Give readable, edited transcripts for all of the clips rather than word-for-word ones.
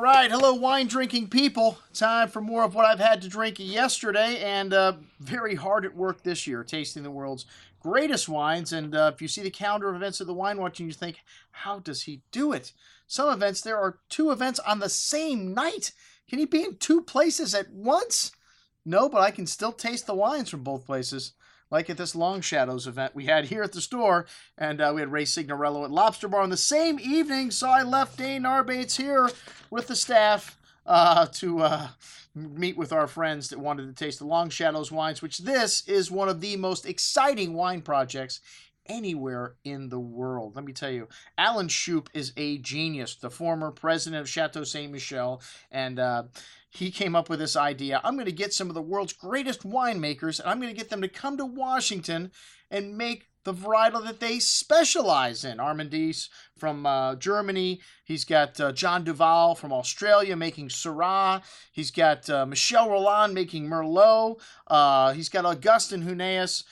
right, hello wine drinking people. Time for more of what I've had to drink yesterday, and very hard at work this year, tasting the world's greatest wines. And if you see the calendar of events at the Wine Watching, you think, how does he do it? Some events, there are two events on the same night. Can he be in two places at once? No, but I can still taste the wines from both places. Like at this Long Shadows event we had here at the store, and we had Ray Signorello at Lobster Bar on the same evening, so I left Dane Narbates here with the staff to meet with our friends that wanted to taste the Long Shadows wines, which this is one of the most exciting wine projects anywhere in the world. Let me tell you, Alan Shoup is a genius, the former president of Chateau Saint Michel, and he came up with this idea. I'm going to get some of the world's greatest winemakers, and I'm going to get them to come to Washington and make the varietal that they specialize in. Armandis from Germany. He's got John Duval from Australia making Syrah. He's got Michel Rolland making Merlot. He's got Augustin Huneeus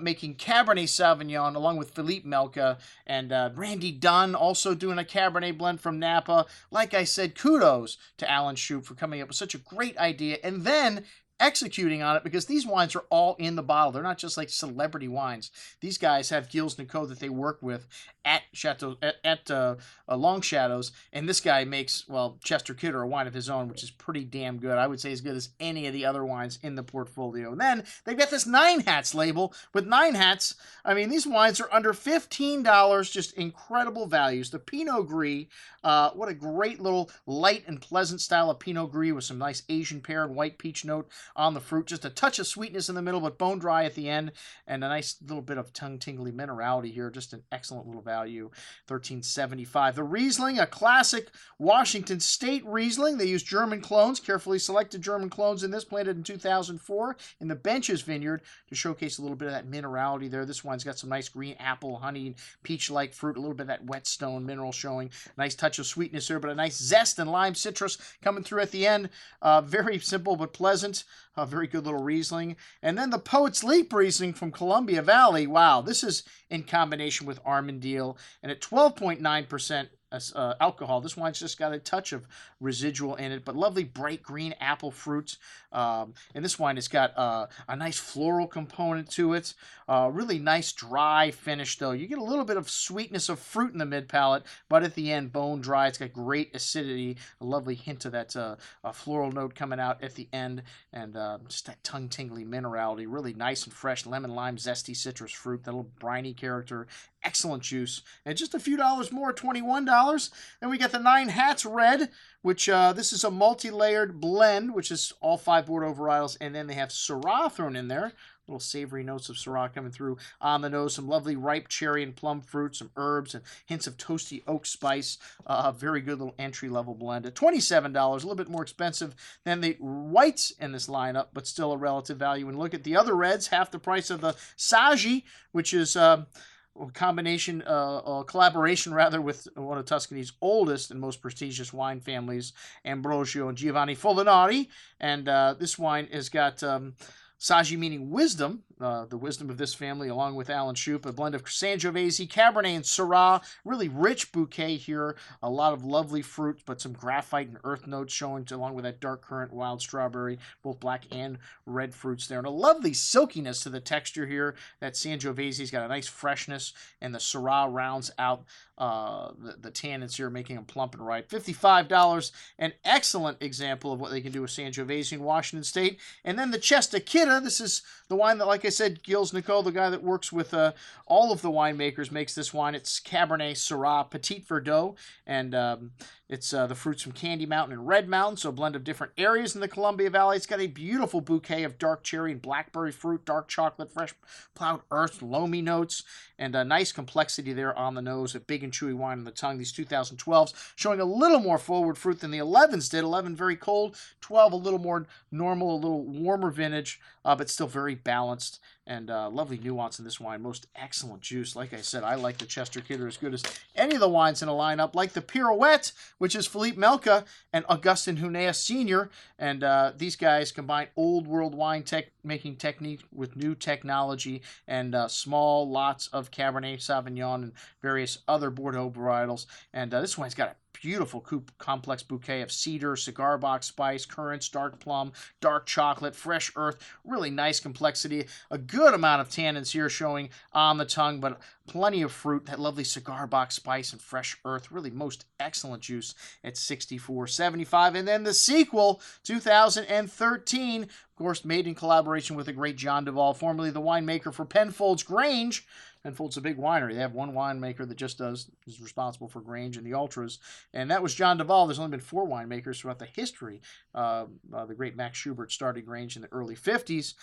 making Cabernet Sauvignon, along with Philippe Melka. And Randy Dunn also doing a Cabernet blend from Napa. Like I said, kudos to Alan Shoup for coming up with such a great idea, and then executing on it, because these wines are all in the bottle. They're not just like celebrity wines. These guys have Gilles Nicot that they work with at Long Shadows, and this guy makes, well, Chester Kidder, a wine of his own, which is pretty damn good. I would say as good as any of the other wines in the portfolio. And then they've got this Nine Hats label with Nine Hats. I mean, these wines are under $15, just incredible values. The Pinot Gris, what a great little light and pleasant style of Pinot Gris with some nice Asian pear and white peach note on the fruit. Just a touch of sweetness in the middle, but bone dry at the end, and a nice little bit of tongue-tingly minerality here. Just an excellent little value. $13.75. The Riesling, a classic Washington State Riesling. They use German clones, carefully selected German clones in this, planted in 2004 in the Benches Vineyard to showcase a little bit of that minerality there. This one's got some nice green apple, honey, and peach-like fruit, a little bit of that whetstone mineral showing. Nice touch of sweetness here, but a nice zest and lime citrus coming through at the end. Very simple but pleasant. A very good little Riesling. And then the Poet's Leap Riesling from Columbia Valley. Wow, this is in combination with Armandil. And at 12.9% alcohol, this wine's just got a touch of residual in it, but lovely bright green apple fruit. And this wine has got a nice floral component to it. Really nice dry finish, though. You get a little bit of sweetness of fruit in the mid-palate, but at the end, bone dry. It's got great acidity, a lovely hint of that floral note coming out at the end, and just that tongue-tingly minerality. Really nice and fresh lemon, lime, zesty citrus fruit, that little briny character. Excellent juice. And just a few dollars more, $21. Then we got the Nine Hats Red, which this is a multi-layered blend, which is all 5 Bordeaux varietals, and then they have Syrah thrown in there. Little savory notes of Syrah coming through on the nose. Some lovely ripe cherry and plum fruit, some herbs, and hints of toasty oak spice. A very good little entry-level blend at $27, a little bit more expensive than the whites in this lineup, but still a relative value. And look at the other reds, half the price of the Saggi, which is collaboration rather, with one of Tuscany's oldest and most prestigious wine families, Ambrogio and Giovanni Folinari. And this wine has got Saggi meaning wisdom, the wisdom of this family, along with Alan Shoup, a blend of Sangiovese, Cabernet, and Syrah. Really rich bouquet here. A lot of lovely fruit, but some graphite and earth notes showing, along with that dark currant wild strawberry, both black and red fruits there. And a lovely silkiness to the texture here. That Sangiovese's got a nice freshness, and the Syrah rounds out the tannins here, making them plump and ripe. $55, an excellent example of what they can do with Sangiovese in Washington State. And then the Chester Kidder. This is the wine that, like I said, Gilles Nicot, the guy that works with all of the winemakers, makes this wine. It's Cabernet Syrah Petit Verdot, and it's the fruits from Candy Mountain and Red Mountain, so a blend of different areas in the Columbia Valley. It's got a beautiful bouquet of dark cherry and blackberry fruit, dark chocolate, fresh plowed earth, loamy notes, and a nice complexity there on the nose. A big and chewy wine on the tongue. These 2012s showing a little more forward fruit than the 11s did. 11 very cold, 12 a little more normal, a little warmer vintage, but still very balanced, and lovely nuance in this wine. Most excellent juice. Like I said, I like the Chester Kidder as good as any of the wines in a lineup, like the Pirouette, which is Philippe Melka and Augustin Huneeus Sr., and these guys combine old world wine making technique with new technology, and small lots of Cabernet Sauvignon and various other Bordeaux varietals. And this wine's got a beautiful complex bouquet of cedar, cigar box spice, currants, dark plum, dark chocolate, fresh earth. Really nice complexity. A good amount of tannins here showing on the tongue, but plenty of fruit, that lovely cigar box spice and fresh earth. Really most excellent juice at $64.75. And then the sequel, 2013, of course, made in collaboration with the great John Duvall, formerly the winemaker for Penfolds Grange. Penfolds a big winery. They have one winemaker that just is responsible for Grange and the Ultras, and that was John Duvall. There's only been 4 winemakers throughout the history. The great Max Schubert started Grange in the early 50s.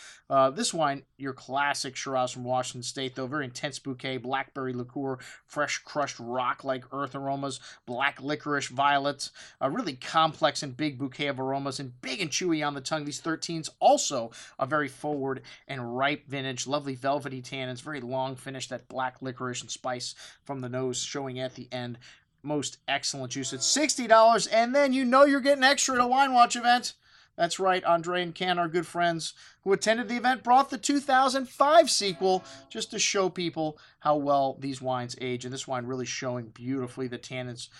This wine, your classic Shiraz from Washington State, though, very intense bouquet, blackberry liqueur, fresh crushed rock-like earth aromas, black licorice, violets, a really complex and big bouquet of aromas, and big and chewy on the tongue. These 13s also a very forward and ripe vintage, lovely velvety tannins, very long finish, that black licorice and spice from the nose showing at the end. Most excellent juice at $60, and then you know you're getting extra at a Wine Watch event. That's right, Andre and Ken, our good friends who attended the event, brought the 2005 sequel just to show people how well these wines age. And this wine really showing beautifully. The tannins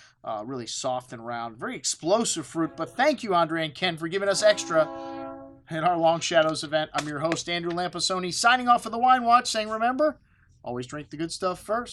really soft and round. Very explosive fruit. But thank you, Andre and Ken, for giving us extra at our Long Shadows event. I'm your host, Andrew Lampasoni, signing off for the Wine Watch, saying remember, always drink the good stuff first.